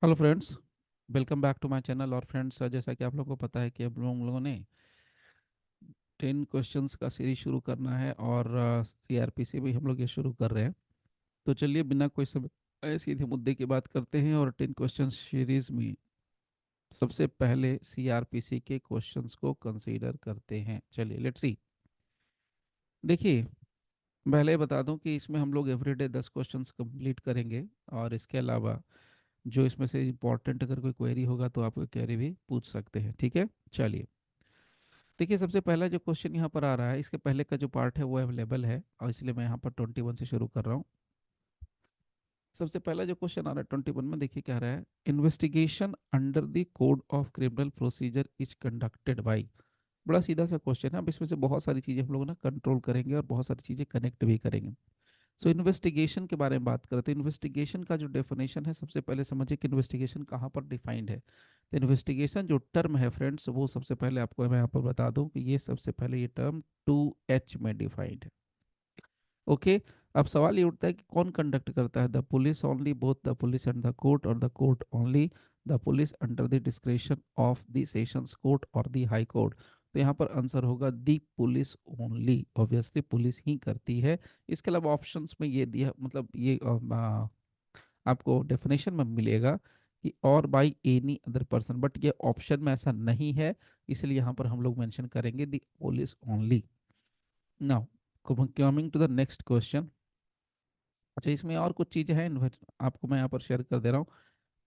Hello friends, welcome back to my channel. और friends, जैसा कि आप लोगों को पता है कि हम लोगों ने 10 क्वेश्चंस का सीरीज शुरू करना है और सीआरपीसी भी हम लोग ये शुरू कर रहे हैं। तो चलिए बिना कोई समय सीधे मुद्दे की बात करते हैं और 10 क्वेश्चन सीरीज में सबसे पहले सीआरपीसी के क्वेश्चंस को कंसीडर करते हैं। चलिए लेट्स सी। देखिए, पहले बता दूं कि इसमें हम लोग एवरीडे 10 क्वेश्चंस कंप्लीट करेंगे और इसके अलावा जो इसमें से इंपॉर्टेंट अगर कोई क्वेरी होगा तो आप क्वेरी भी पूछ सकते हैं। ठीक है, चलिए। देखिए, सबसे पहला जो क्वेश्चन यहाँ पर आ रहा है, इसके पहले का जो पार्ट है वो अवेलेबल है और इसलिए मैं यहाँ पर 21 से शुरू कर रहा हूँ। सबसे पहला जो क्वेश्चन आ रहा है 21 में, देखिए क्या रहा है। Investigation under the code of criminal procedure is conducted by. बड़ा सीधा सा क्वेश्चन है। अब इसमें से बहुत सारी चीज़ें हम लोग ना कंट्रोल करेंगे और बहुत सारी चीज़ें कनेक्ट भी करेंगे। सो इन्वेस्टिगेशन के बारे में बात करें तो इन्वेस्टिगेशन का जो डेफिनेशन है, सबसे पहले समझिए कि इन्वेस्टिगेशन कहाँ पर डिफाइंड है। तो इन्वेस्टिगेशन जो टर्म है फ्रेंड्स, वो सबसे पहले आपको मैं यहाँ पर बता दूं कि ये सबसे पहले ये टर्म 2H में डिफाइंड है। ओके। अब सवाल ये उठता है कि कौन कंडक्ट करता है, the police only, both the police and the court, और the court only, the police under the description of the sessions court और द हाई कोर्ट। तो यहाँ पर आंसर होगा the police only. Obviously police ही करती है। इसके अलावा ऑप्शंस में ये दिया, मतलब ये आपको डेफिनेशन में मिलेगा कि और by any other person, but ये ऑप्शन में ऐसा नहीं है, इसलिए यहाँ पर हम लोग मेंशन करेंगे the police only. Now coming to the next question. अच्छा, इसमें और कुछ चीज़ें हैं, आपको मैं यहाँ पर शेयर कर दे रहा हूँ।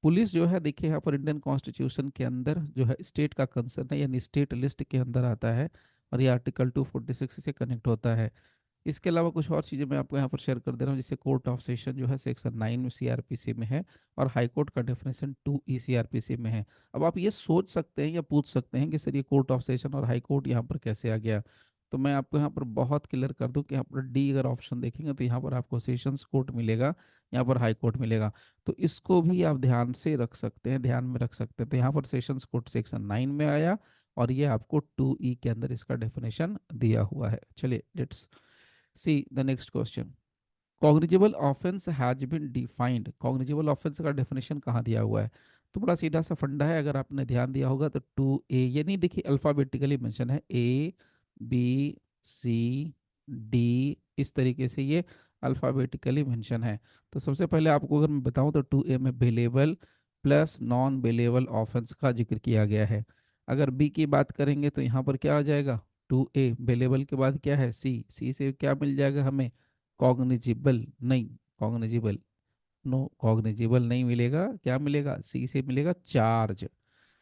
पुलिस जो है, देखिए यहाँ पर इंडियन कॉन्स्टिट्यूशन के अंदर जो है स्टेट का कंसर्न है, यानी स्टेट लिस्ट के अंदर आता है और ये आर्टिकल 246 से कनेक्ट होता है। इसके अलावा कुछ और चीज़ें मैं आपको यहाँ पर शेयर कर दे रहा हूँ, जैसे कोर्ट ऑफ सेशन जो है सेक्शन 9 में सीआरपीसी में है और हाई कोर्ट का डेफिनेशन 2E सीआरपीसी में है। अब आप ये सोच सकते हैं या पूछ सकते हैं कि सर ये कोर्ट ऑफ सेशन और हाई कोर्ट यहाँ पर कैसे आ गया। तो मैं आपको यहाँ पर बहुत क्लियर कर दूं कि यहाँ पर डी अगर ऑप्शन देखेंगे तो यहाँ पर आपको सेशंस कोर्ट मिलेगा, यहाँ पर हाई कोर्ट मिलेगा। तो इसको भी आप ध्यान से रख सकते हैं, ध्यान में रख सकते हैं। तो यहाँ पर सेशंस कोर्ट सेक्शन 9 में आया और ये आपको 2E के अंदर इसका डेफिनेशन दिया हुआ है। चलिए let's see the next question. Cognizable offence has been defined. Cognizable offence का डेफिनेशन कहाँ दिया हुआ है? तो बड़ा सीधा सा फंडा है, अगर आपने ध्यान दिया होगा तो 2A, ये नहीं, देखिए अल्फाबेटिकली मेंशन है, A B C D, इस तरीके से ये अल्फाबेटिकली मेंशन है। तो सबसे पहले आपको अगर मैं बताऊं तो 2A में bailable plus non bailable offence का जिक्र किया गया है। अगर बी की बात करेंगे तो यहाँ पर क्या आ जाएगा, 2A बेलेबल के बाद क्या है, सी से क्या मिल जाएगा हमें, कॉग्निजिबल नहीं, कॉग्निजिबल नो, कॉग्निजिबल नहीं मिलेगा, क्या मिलेगा, सी से मिलेगा चार्ज।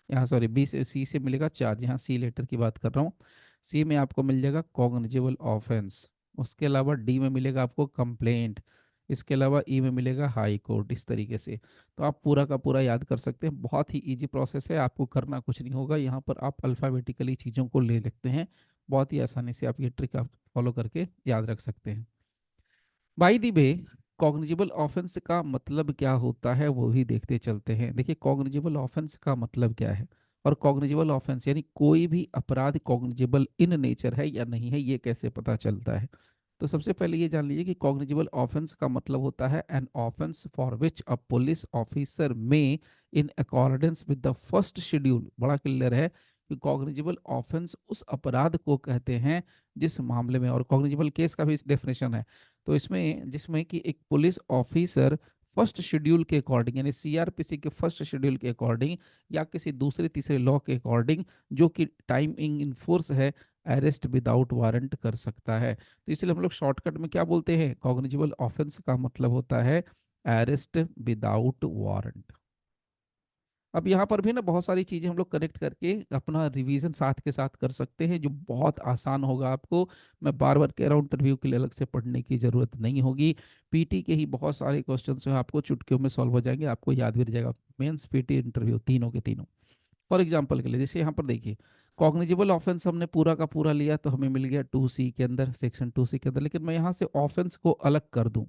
यहाँ सॉरी, बी से सी से मिलेगा चार्ज, यहाँ सी लेटर की बात कर रहा हूँ। सी में आपको मिल जाएगा कॉग्निजिबल ऑफेंस। उसके अलावा डी में मिलेगा आपको कंप्लेंट। इसके अलावा ई में मिलेगा हाई कोर्ट, इस तरीके से। तो आप पूरा का पूरा याद कर सकते हैं, बहुत ही इजी प्रोसेस है, आपको करना कुछ नहीं होगा। यहाँ पर आप अल्फ़ाबेटिकली चीज़ों को ले लेते हैं, बहुत ही आसानी से आप ये ट्रिक आप फॉलो करके याद रख सकते हैं। By the way, cognizable offence का मतलब क्या होता है वो भी देखते चलते हैं। देखिए कॉग्निजिबल ऑफेंस का मतलब क्या है, और कॉग्निजिबल ऑफेंस यानी कोई भी अपराध कॉग्निजिबल इन नेचर है या नहीं है, ये कैसे पता चलता है। तो सबसे पहले ये जान लीजिए कि कॉग्निजिबल ऑफेंस का मतलब होता है an offence for which a police officer में, in accordance with the first schedule, बड़ा क्लियर है कि कॉग्निजिबल ऑफेंस उस अपराध को कहते हैं जिस मामले में, और कॉग्निजिबल केस का भी डेफिनेशन है। तो इसमें जिसमें कि एक पुलिस ऑफिसर फर्स्ट शेड्यूल के अकॉर्डिंग, यानी सीआरपीसी के फर्स्ट शेड्यूल के अकॉर्डिंग या किसी दूसरे तीसरे लॉ के अकॉर्डिंग, जो कि टाइमिंग इन फोर्स है, अरेस्ट विदाउट वारंट कर सकता है। तो इसलिए हम लोग शॉर्टकट में क्या बोलते हैं, कॉग्निजिबल ऑफेंस का मतलब होता है अरेस्ट विदाउट वारंट। अब यहाँ पर भी ना बहुत सारी चीज़ें हम लोग कनेक्ट करके अपना रिवीजन साथ के साथ कर सकते हैं, जो बहुत आसान होगा आपको। मैं बार बार कह रहा हूँ, इंटरव्यू के लिए अलग से पढ़ने की ज़रूरत नहीं होगी। पीटी के ही बहुत सारे क्वेश्चन जो है आपको चुटकियों में सॉल्व हो जाएंगे, आपको याद भी रह जाएगा। मेंस पीटी इंटरव्यू तीनों के तीनों। फॉर एग्जाम्पल के लिए जैसे यहाँ पर देखिए, कॉग्निजिबल ऑफेंस हमने पूरा का पूरा लिया तो हमें मिल गया 2C के अंदर, सेक्शन 2C के अंदर। लेकिन मैं यहाँ से ऑफेंस को अलग कर दूँ,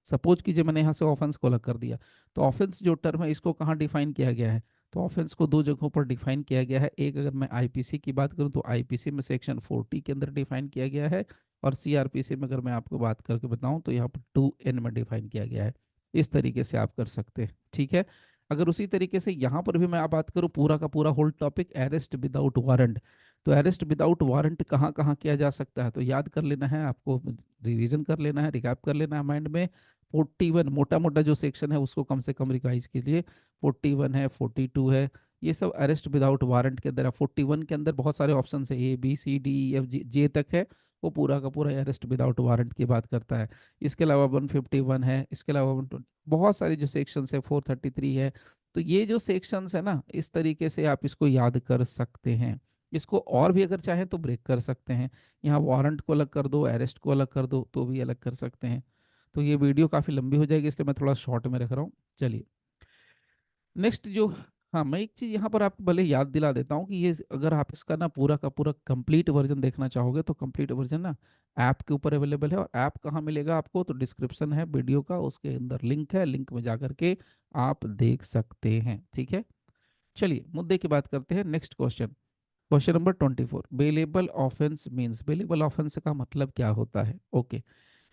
सपोज कीजिए मैंने यहाँ से ऑफेंस को अलग कर दिया, तो ऑफेंस जो टर्म है इसको कहाँ डिफाइन किया गया है। तो ऑफेंस को दो जगहों पर डिफाइन किया गया है। एक, अगर मैं आईपीसी की बात करूँ तो आईपीसी में सेक्शन 40 के अंदर डिफाइन किया गया है, और सीआरपीसी में अगर मैं आपको बात करके बताऊं तो यहाँ पर 2N में डिफाइन किया गया है। इस तरीके से आप कर सकते हैं, ठीक है। अगर उसी तरीके से यहाँ पर भी मैं बात करूँ पूरा का पूरा whole topic arrest without warrant, तो अरेस्ट विदाउट वारंट कहाँ कहाँ किया जा सकता है, तो याद कर लेना है आपको, रिवीजन कर लेना है, रिकैप कर लेना है माइंड में। 41 मोटा मोटा जो सेक्शन है उसको कम से कम रिवाइज कीजिए। 41 है, 42 है, ये सब अरेस्ट विदाउट वारंट के अंदर है। 41 के अंदर बहुत सारे ऑप्शन है, A B C D E F G तक है, वो पूरा का पूरा अरेस्ट विदाउट वारंट की बात करता है। इसके अलावा 151 है, इसके अलावा 120, बहुत सारे जो सेक्शंस है, 433 है। तो ये जो सेक्शंस है ना, इस तरीके से आप इसको याद कर सकते हैं। इसको और भी अगर चाहें तो ब्रेक कर सकते हैं, यहाँ वारंट को अलग कर दो, अरेस्ट को अलग कर दो, तो भी अलग कर सकते हैं। तो ये वीडियो काफ़ी लंबी हो जाएगी, इसलिए मैं थोड़ा शॉर्ट में रख रहा हूँ। चलिए नेक्स्ट जो, हाँ मैं एक चीज़ यहाँ पर आपको भले याद दिला देता हूँ कि ये अगर आप इसका ना पूरा का पूरा कंप्लीट वर्जन देखना चाहोगे तो कंप्लीट वर्जन ना ऐप के ऊपर अवेलेबल है। और ऐप कहाँ मिलेगा आपको, तो डिस्क्रिप्शन है वीडियो का, उसके अंदर लिंक है, लिंक में जा करके आप देख सकते हैं। ठीक है, चलिए मुद्दे की बात करते हैं। Next question, question number 24, bailable offence means, bailable offence का मतलब क्या होता है। ओके,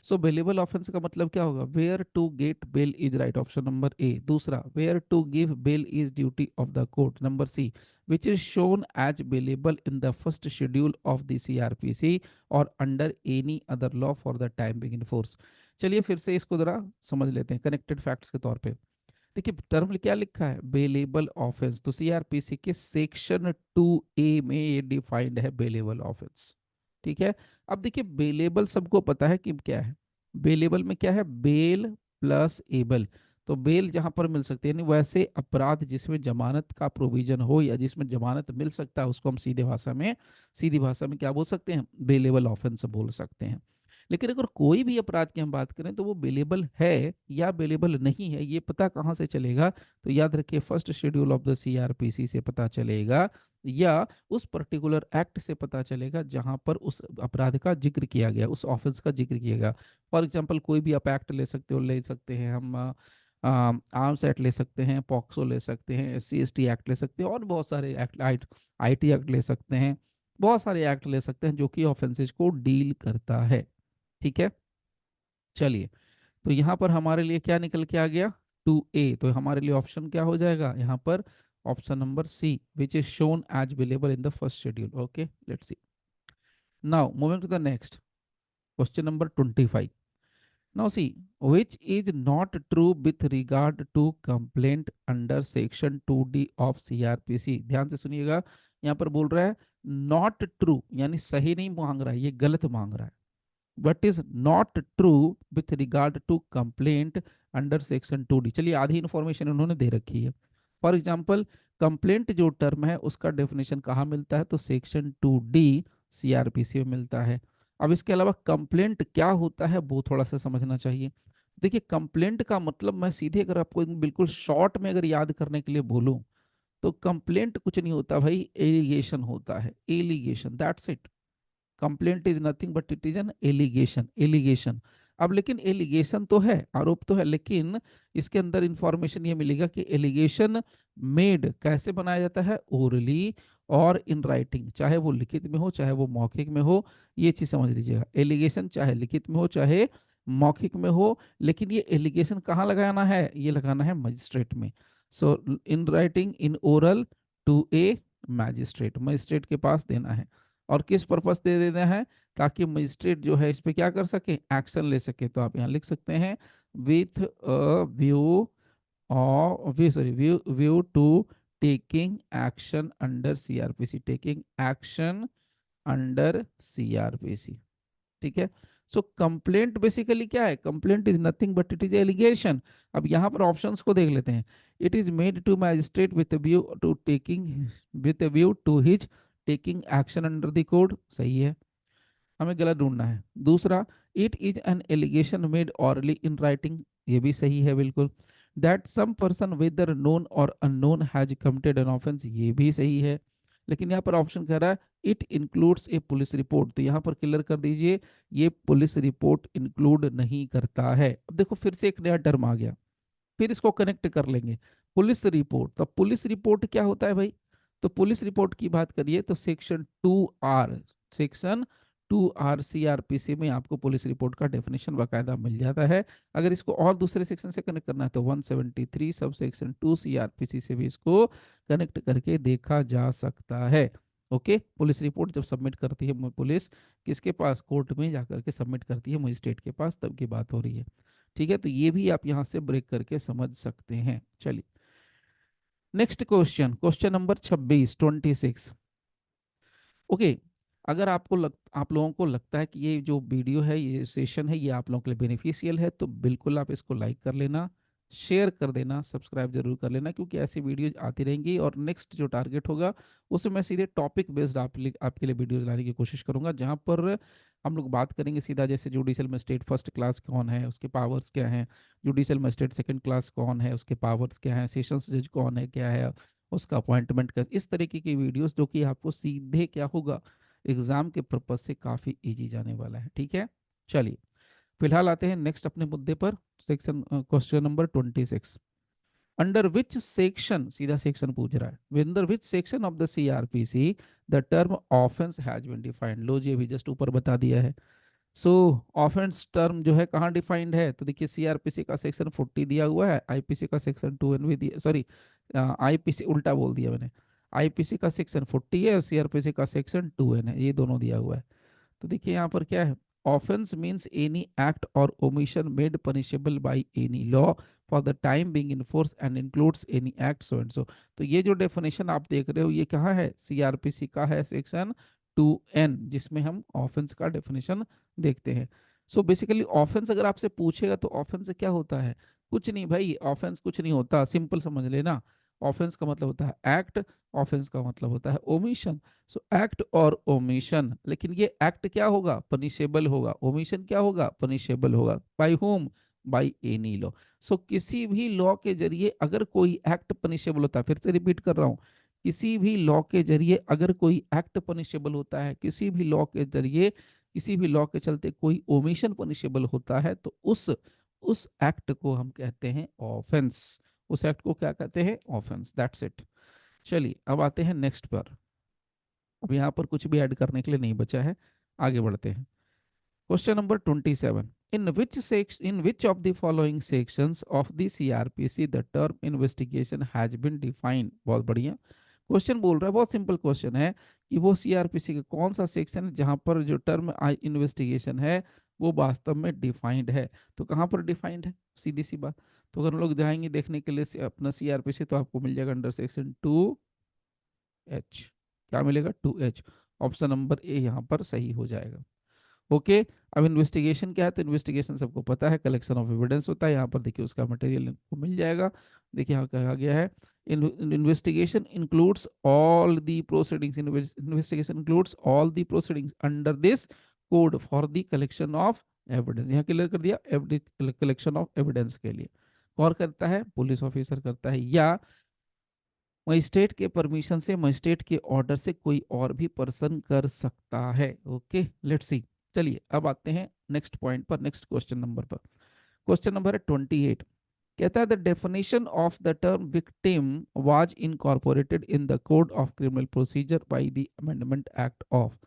सो बेलेबल ऑफेंस का मतलब क्या होगा, where to get bail is right, option number A. दूसरा, where to give bail is duty of the court, number C, which is shown as bailable in the first schedule of the CRPC और under any other law for the time being in force. चलिए फिर से इसको जरा समझ लेते हैं connected facts के तौर पे। देखिए टर्म क्या लिखा है, बेलेबल ऑफेंस, तो CRPC के सेक्शन 2A में ये डिफाइंड है बेलेबल ऑफेंस। ठीक है, अब देखिए बेलेबल सबको पता है कि क्या है, बेलेबल में क्या है, बेल प्लस एबल। तो बेल जहां पर मिल सकती है, यानी वैसे अपराध जिसमें जमानत का प्रोविजन हो या जिसमें जमानत मिल सकता है, उसको हम सीधी भाषा में क्या बोल सकते हैं, बेलेबल ऑफेंस बोल सकते हैं। लेकिन अगर कोई भी अपराध की हम बात करें तो वो बेलेबल है या बेलेबल नहीं है, ये पता कहाँ से चलेगा, तो याद रखिए first schedule of the CRPC से पता चलेगा, या उस पर्टिकुलर एक्ट से पता चलेगा जहां पर उस अपराध का जिक्र किया गया, उस ऑफेंस का जिक्र किया गया। फॉर एग्जांपल कोई भी आप एक्ट ले सकते हैं हम, आर्म्स एक्ट ले सकते हैं, पॉक्सो ले सकते हैं, SC ST एक्ट ले सकते हैं, और बहुत सारे एक्ट, IT एक्ट ले सकते हैं, बहुत सारे एक्ट ले सकते हैं जो कि ऑफेंसेज को डील करता है। ठीक है, चलिए तो यहाँ पर हमारे लिए क्या निकल के आ गया, 2A, तो हमारे लिए ऑप्शन क्या हो जाएगा यहाँ पर, option number C, which is shown as available in the first schedule. Okay, let's see, now moving to the next question number 25। Now see, which is not true with regard to complaint under section 2D of CRPC। ध्यान से सुनिएगा, यहाँ पर बोल रहा है not true, यानी सही नहीं मांग रहा है, ये गलत मांग रहा है। what is not true with regard to complaint under section 2D। चलिए आधी इंफॉर्मेशन उन्होंने दे रखी है। फॉर एग्जांपल कंप्लेंट जो टर्म है उसका डेफिनेशन कहाँ मिलता है, तो सेक्शन 2D CRPC में मिलता है। अब इसके अलावा कंप्लेंट क्या होता है वो थोड़ा सा समझना चाहिए। देखिए कंप्लेंट का मतलब, मैं सीधे अगर आपको बिल्कुल शॉर्ट में अगर याद करने के लिए बोलूं, तो कंप्लेंट कुछ नहीं होता भाई, एलिगेशन होता है, allegation, that's it. Complaint is nothing but it is an allegation. अब लेकिन एलिगेशन तो है, आरोप तो है, लेकिन इसके अंदर इंफॉर्मेशन ये मिलेगा कि एलिगेशन मेड कैसे बनाया जाता है, ओरली और इन राइटिंग, चाहे वो लिखित में हो चाहे वो मौखिक में हो। ये चीज समझ लीजिएगा, एलिगेशन चाहे लिखित में हो चाहे मौखिक में हो, लेकिन ये एलिगेशन कहाँ लगाना है, ये लगाना है मजिस्ट्रेट में। So in writing, in oral, to a magistrate, magistrate के पास देना है। और किस पर्पस दे देना है, ताकि मजिस्ट्रेट जो है इस पे क्या कर सके, एक्शन ले सके। तो आप यहाँ लिख सकते हैं with view view to taking action under CRPC, taking action under CRPC। ठीक है, सो कंप्लेंट बेसिकली क्या है, complaint is nothing but it is allegation. अब यहाँ पर ऑप्शंस को देख लेते हैं। It is made to magistrate with view to taking, with view to his taking action under the code, सही है, हमें गलत ढूंढना है। दूसरा, it is an allegation made orally in writing, ये भी सही है बिल्कुल। That some person whether known और unknown has committed an offence, ये भी सही है। लेकिन यहाँ पर ऑप्शन कह रहा है it includes A police report, तो यहाँ पर क्लियर कर दीजिए ये पुलिस रिपोर्ट इंक्लूड नहीं करता है। अब देखो फिर से एक नया टर्म आ गया, फिर इसको कनेक्ट कर लेंगे, पुलिस रिपोर्ट। तो पुलिस रिपोर्ट क्या होता है भाई, तो पुलिस रिपोर्ट की बात करिए तो सेक्शन 2R, सेक्शन 2 RCRPC में आपको पुलिस रिपोर्ट का डेफिनेशन बाकायदा मिल जाता है। अगर इसको और दूसरे सेक्शन से कनेक्ट करना है तो 173 सब सेक्शन 2 CRPC से भी इसको कनेक्ट करके देखा जा सकता है। ओके, पुलिस रिपोर्ट जब सबमिट करती है पुलिस किसके पास, कोर्ट में जाकर के सबमिट करती है मजिस्ट्रेट के पास, तब की बात हो रही है। ठीक है, तो ये भी आप यहाँ से ब्रेक करके समझ सकते हैं। चलिए next question, question number 26 okay. अगर आप लोगों को लगता है कि ये जो वीडियो है, ये सेशन है, ये आप लोगों के लिए बेनिफिशियल है, तो बिल्कुल आप इसको लाइक कर लेना, शेयर कर देना, सब्सक्राइब जरूर कर लेना, क्योंकि ऐसी वीडियोज आती रहेंगी। और नेक्स्ट जो टारगेट होगा उसमें मैं सीधे टॉपिक बेस्ड आपके लिए वीडियोज लाने की कोशिश करूंगा, जहां पर हम लोग बात करेंगे सीधा, जैसे जुडिशियल मजिस्ट्रेट फर्स्ट क्लास कौन है, उसके पावर्स क्या हैं, जुडिशियल मजिस्ट्रेट सेकंड क्लास कौन है, उसके पावर्स क्या हैं, सेशंस जज कौन है, क्या है उसका अपॉइंटमेंट का, इस तरीके की वीडियोस जो कि आपको सीधे क्या होगा, एग्जाम के पर्पज से काफी इजी जाने वाला है। ठीक है, चलिए फिलहाल आते हैं नेक्स्ट अपने मुद्दे पर। Section question number 26, under which section, सीधा सेक्शन पूछ रहा है, under which section of the CRPC the term offence has been defined. लो जी, अभी जस्ट ऊपर बता दिया है। सो ऑफेंस टर्म जो है कहाँ डिफाइंड है, तो देखिए सीआरपीसी का सेक्शन 40 दिया हुआ है, आईपीसी का सेक्शन 2N भी दिया, सॉरी आईपीसी उल्टा बोल दिया मैंने, आईपीसी का सेक्शन 40 है और सीआरपीसी का सेक्शन 2N है, ये दोनों दिया हुआ है। तो देखिए यहाँ पर क्या है, ऑफेंस मीन्स एनी एक्ट और omission made punishable bye any law for the time being in force and includes any act so and so. तो ये जो डेफिनेशन आप देख रहे हो ये कहाँ है, सीआरपीसी का है सेक्शन 2N, जिसमें हम ऑफेंस का डेफिनेशन देखते हैं। सो बेसिकली ऑफेंस अगर आपसे पूछेगा तो ऑफेंस क्या होता है, कुछ नहीं भाई, ऑफेंस कुछ नहीं होता, सिंपल समझ लेना। ऑफेंस का मतलब होता है एक्ट, ऑफेंस का मतलब होता है ओमिशन। सो एक्ट और ओमिशन, लेकिन ये एक्ट क्या होगा, पनिशेबल होगा, ओमिशन क्या होगा, पनिशेबल होगा, by whom, by any law. So किसी भी लॉ के जरिए अगर कोई एक्ट पनिशेबल होता है, फिर से रिपीट कर रहा हूं, किसी भी लॉ के जरिए अगर कोई एक्ट पनिशेबल होता है, किसी भी लॉ के जरिए, किसी भी लॉ के चलते कोई ओमिशन पनिशेबल होता है, तो उस एक्ट को हम कहते हैं ऑफेंस। उस एक्ट को क्या कहते हैं, ऑफेंस, दैट्स इट। चलिए अब आते हैं नेक्स्ट पर। अब यहाँ पर कुछ भी ऐड करने के लिए नहीं बचा है, आगे बढ़ते हैं। Question number 27, in which of the following sections of the CRPC the term investigation has been defined। बहुत बढ़िया क्वेश्चन बोल रहा है, बहुत सिंपल क्वेश्चन है कि वो सीआरपीसी का कौन सा सेक्शन है जहां पर जो टर्म इन्वेस्टिगेशन है वो वास्तव में डिफाइंड है। तो कहां पर डिफाइंड है, सीधी सी बात। तो अगर हम लोग जाएंगे देखने के लिए अपना सीआरपीसी, तो आपको मिल जाएगा अंडर सेक्शन 2H। क्या मिलेगा, 2H। ऑप्शन नंबर ए यहाँ पर सही हो जाएगा। ओके, अब इन्वेस्टिगेशन क्या है, तो इन्वेस्टिगेशन सबको पता है, कलेक्शन ऑफ एविडेंस होता है। यहाँ पर देखिए उसका मटेरियल को मिल जाएगा। देखिए यहाँ कहा गया है, investigation includes all the proceedings, investigation includes all the proceedings under this code for the collection of evidence. यहाँ क्लियर कर दिया, कलेक्शन ऑफ एविडेंस के लिए कौन करता है, पुलिस ऑफिसर करता है, या मजिस्ट्रेट के परमिशन से, मजिस्ट्रेट के ऑर्डर से कोई और भी पर्सन कर सकता है। ओके, लेट्स सी। चलिए अब आते हैं नेक्स्ट पॉइंट पर, नेक्स्ट क्वेश्चन नंबर पर। क्वेश्चन नंबर है 28, कहता है the definition of the term victim was incorporated in the code of criminal procedure by the amendment act of.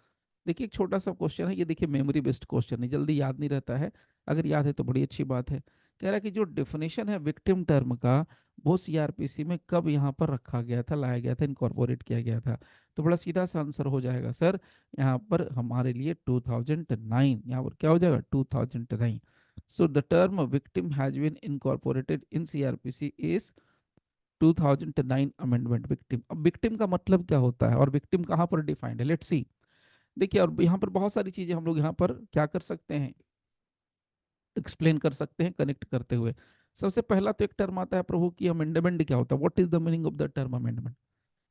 देखिए एक छोटा सा क्वेश्चन है ये, देखिए मेमोरी बेस्ड क्वेश्चन है, जल्दी याद नहीं रहता है, अगर याद है तो बड़ी अच्छी बात है। कह रहा है कि जो डेफिनेशन है विक्टिम टर्म का, वो सीआरपीसी में कब यहाँ पर रखा गया था, लाया गया था, इनकॉर्पोरेट किया गया था। तो बड़ा सीधा सा आंसर हो जाएगा सर, यहाँ पर हमारे लिए 2009, यहाँ पर क्या हो जाएगा 2009। So the term victim has been incorporated in CrPC is 2009 amendment victim. अब विक्टिम का मतलब क्या होता है और विक्टिम कहाँ पर डिफाइंड है, लेट्स सी। देखिए और यहाँ पर बहुत सारी चीजें हम लोग यहाँ पर क्या कर सकते हैं, एक्सप्लेन कर सकते हैं कनेक्ट करते हुए। सबसे पहला तो एक टर्म आता है प्रभु की, अमेंडमेंट क्या होता है, what is the meaning of the term amendment.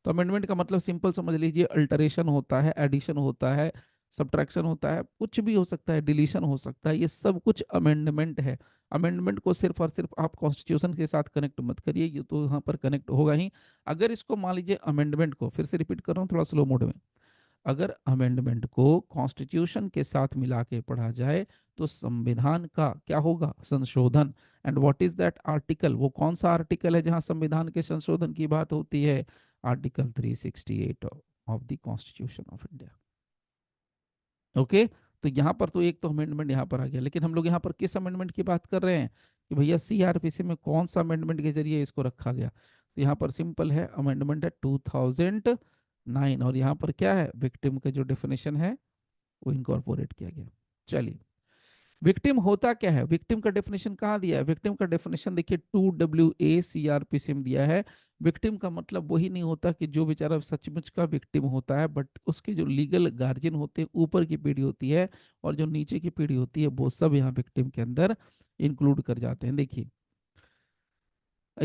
तो अमेंडमेंट का मतलब सिंपल समझ लीजिए, अल्टरेशन होता है, एडिशन होता है, सब्ट्रैक्शन होता है, कुछ भी हो सकता है, डिलीशन हो सकता है, ये सब कुछ अमेंडमेंट है। अमेंडमेंट को सिर्फ और सिर्फ आप कॉन्स्टिट्यूशन के साथ कनेक्ट मत करिए, ये तो यहाँ पर कनेक्ट होगा ही। अगर इसको मान लीजिए अमेंडमेंट को, फिर से रिपीट कर रहा हूँ थोड़ा स्लो मोड में, अगर अमेंडमेंट को कॉन्स्टिट्यूशन के साथ मिला के पढ़ा जाए तो संविधान का क्या होगा, संशोधन। And what is that article, वो कौन सा आर्टिकल है जहां संविधान के संशोधन की बात होती है, article 368 of the constitution of India. Okay, तो यहाँ पर तो एक तो अमेंडमेंट यहाँ पर आ गया, लेकिन हम लोग यहाँ पर किस अमेंडमेंट की बात कर रहे हैं कि भैया सीआरपीसी में कौन सा अमेंडमेंट के जरिए इसको रखा गया। तो यहाँ पर सिंपल है, अमेंडमेंट है 2009, और यहाँ पर क्या है, विक्टिम का जो डेफिनेशन है वो इनकॉर्पोरेट किया गया। चलिए, विक्टिम होता क्या है, विक्टिम का डेफिनेशन कहाँ दिया है, विक्टिम का डेफिनेशन देखिए 2WA CRPC में दिया है। विक्टिम का मतलब वही नहीं होता कि जो बेचारा सचमुच का विक्टिम होता है, बट उसके जो लीगल गार्जियन होते हैं, ऊपर की पीढ़ी होती है और जो नीचे की पीढ़ी होती है, वो सब यहाँ विक्टिम के अंदर इंक्लूड कर जाते हैं। देखिए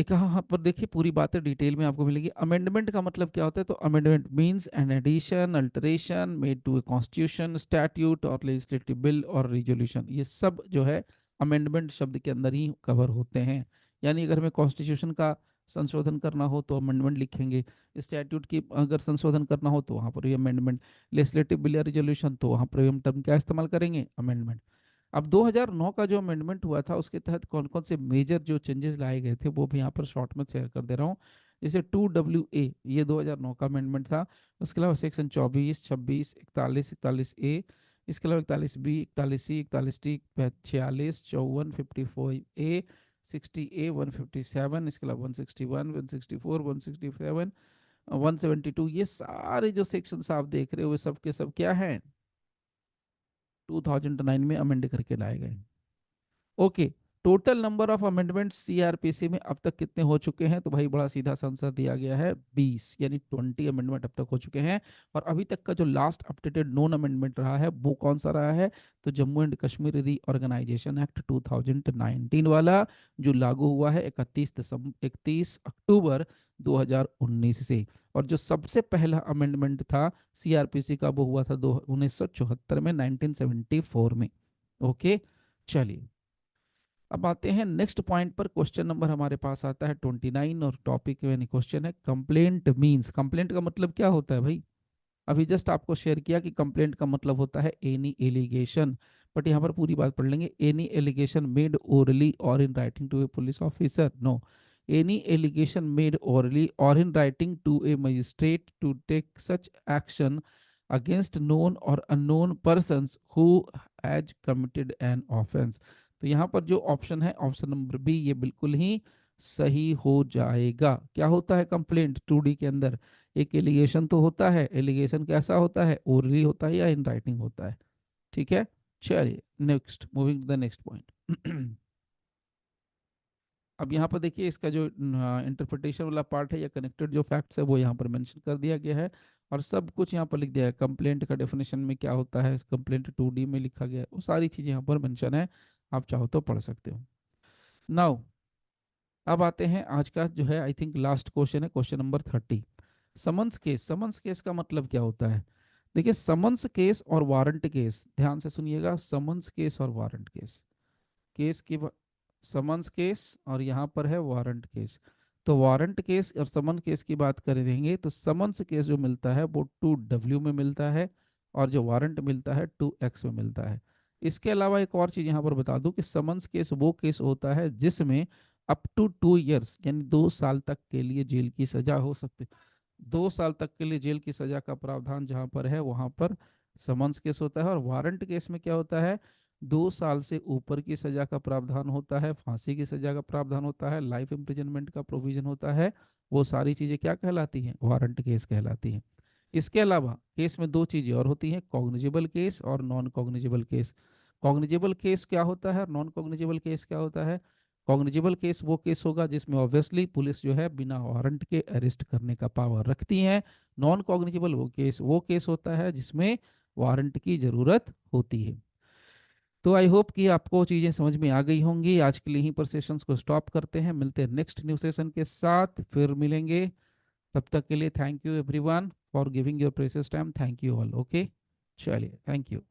कहाँ पर देखिए पूरी बातें डिटेल में आपको मिलेगी। अमेंडमेंट का मतलब क्या होता है, तो amendment means an addition, alteration made to a constitution, statute और लेजिस्लेटिव बिल और रिजोल्यूशन, ये सब जो है अमेंडमेंट शब्द के अंदर ही कवर होते हैं। यानी अगर हमें कॉन्स्टिट्यूशन का संशोधन करना हो तो अमेंडमेंट लिखेंगे, स्टैट्यूट की अगर संशोधन करना हो तो वहाँ पर भी अमेंडमेंट, लेजिस्लेटिव बिल या रिजोल्यूशन तो वहाँ पर भी हम टर्म क्या इस्तेमाल करेंगे, अमेंडमेंट। अब 2009 का जो अमेंडमेंट हुआ था उसके तहत कौन कौन से मेजर जो चेंजेस लाए गए थे वो भी यहाँ पर शॉर्ट में शेयर कर दे रहा हूँ। जैसे 2WA, ये 2009 का अमेंडमेंट था। उसके अलावा सेक्शन 24, 26, 41, 41A, इसके अलावा 41B, 41C, 41D, 46, 54, 54A, 60A, 157, इसके अलावा 161, 164, 167, 172, ये सारे जो सेक्शन आप देख रहे हो, सब के सब क्या हैं, 2009 में अमेंड करके लाए गए। Okay, total number of amendment CrPC में अब तक कितने हो चुके हैं, तो भाई बड़ा सीधा सा आंसर दिया गया है 20, यानी 20 अमेंडमेंट अब तक हो चुके हैं। और अभी तक का जो लास्ट अपडेटेड नॉन अमेंडमेंट रहा है वो कौन सा रहा है, तो Jammu and Kashmir reorganisation act 2019 वाला, जो लागू हुआ है 31 अक्टूबर 2019 से। और जो सबसे पहला अमेंडमेंट था सीआरपीसी का वो हुआ था 1974 में, 1974 में। ओके, चलिए अब आते हैं नेक्स्ट पॉइंट पर। क्वेश्चन नंबर हमारे पास आता है 29 और टॉपिक यानी क्वेश्चन है कंप्लेंट मींस। कंप्लेंट का मतलब क्या होता है भाई, अभी जस्ट आपको शेयर किया कि कंप्लेंट का मतलब होता है एनी एलिगेशन, बट यहाँ पर पूरी बात पढ़ लेंगे, एनी एलिगेशन मेड ओरली और in writing to a police officer, no, any allegation made orally और in writing to a magistrate to take such action against known और unknown persons who has committed an offence. तो यहाँ पर जो option है, option number B, ये बिल्कुल ही सही हो जाएगा। क्या होता है कंप्लेंट 2D के अंदर, एक एलिगेशन तो होता है, एलिगेशन कैसा होता है, ओरली होता है या इन राइटिंग होता है। ठीक है, चलिए next, moving to the next point. अब यहाँ पर देखिए इसका जो इंटरप्रिटेशन वाला पार्ट है या कनेक्टेड जो फैक्ट्स है वो यहाँ पर मेंशन कर दिया गया है, और सब कुछ यहाँ पर लिख दिया है। कंप्लेंट का डेफिनेशन में क्या होता है, कंप्लेंट 2D में लिखा गया है, वो सारी चीज़ें यहाँ पर मेंशन है, आप चाहो तो पढ़ सकते हो। नाउ अब आते हैं आज का जो है आई थिंक लास्ट क्वेश्चन है, question number 30। Summons case, summons case का मतलब क्या होता है, देखिए समन्स केस और वारंट केस, ध्यान से सुनिएगा, समन्स केस और वारंट केस, केस की समन्स केस और यहाँ पर है वारंट केस। तो वारंट केस और समन केस की बात करेंगे तो समन्स केस जो मिलता है वो 2W में मिलता है, और जो वारंट मिलता है 2X में मिलता है। इसके अलावा एक और चीज़ यहाँ पर बता दूं कि समन्स केस वो केस होता है जिसमें अप टू 2 इयर्स यानी 2 साल तक के लिए जेल की सजा हो सकती है। 2 साल तक के लिए जेल की सजा का प्रावधान जहाँ पर है वहाँ पर समन्स केस होता है। और वारंट केस में क्या होता है, 2 साल से ऊपर की सजा का प्रावधान होता है, फांसी की सजा का प्रावधान होता है, लाइफ इम्प्रिजनमेंट का प्रोविजन होता है। वो सारी चीज़ें क्या कहलाती हैं, वारंट केस कहलाती हैं। इसके अलावा केस में दो चीज़ें और होती हैं, कॉग्निजेबल केस और non cognizable case. Cognizable case क्या होता है और नॉन कॉग्निजेबल केस क्या होता है, कॉग्निजेबल केस वो केस होगा जिसमें ऑब्वियसली पुलिस जो है बिना वारंट के अरेस्ट करने का पावर रखती है। नॉन कॉग्निजेबल वो केस होता है जिसमें वारंट की जरूरत होती है। तो आई होप कि आपको चीज़ें समझ में आ गई होंगी। आज के लिए यहीं पर सेशंस को स्टॉप करते हैं, मिलते हैं नेक्स्ट न्यू सेशन के साथ, फिर मिलेंगे। तब तक के लिए thank you everyone for giving your precious time, thank you all. Okay, चलिए, थैंक यू।